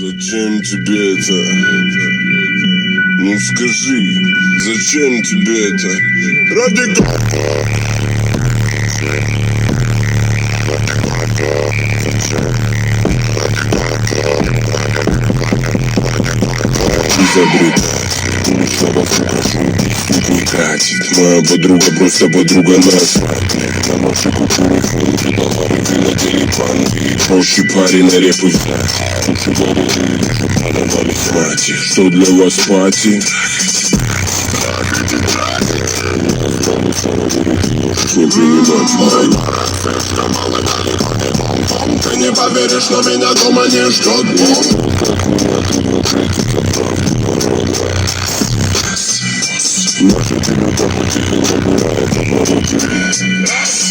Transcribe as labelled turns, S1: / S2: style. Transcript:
S1: Зачем тебе это? Ну скажи, зачем тебе это? Ради снова не катит. Моя подруга просто подруга наша. На нашей культуре фунты товары винодели панки. Проще парень на репу взять. Лучше говорили, что продавались мати. Что для вас пати? Можешь не принимать мой. Ты не поверишь, но меня дома не ждет Бог. Как меня трудно встретить от правды народа. Наша телюта по тихим забирает от народа.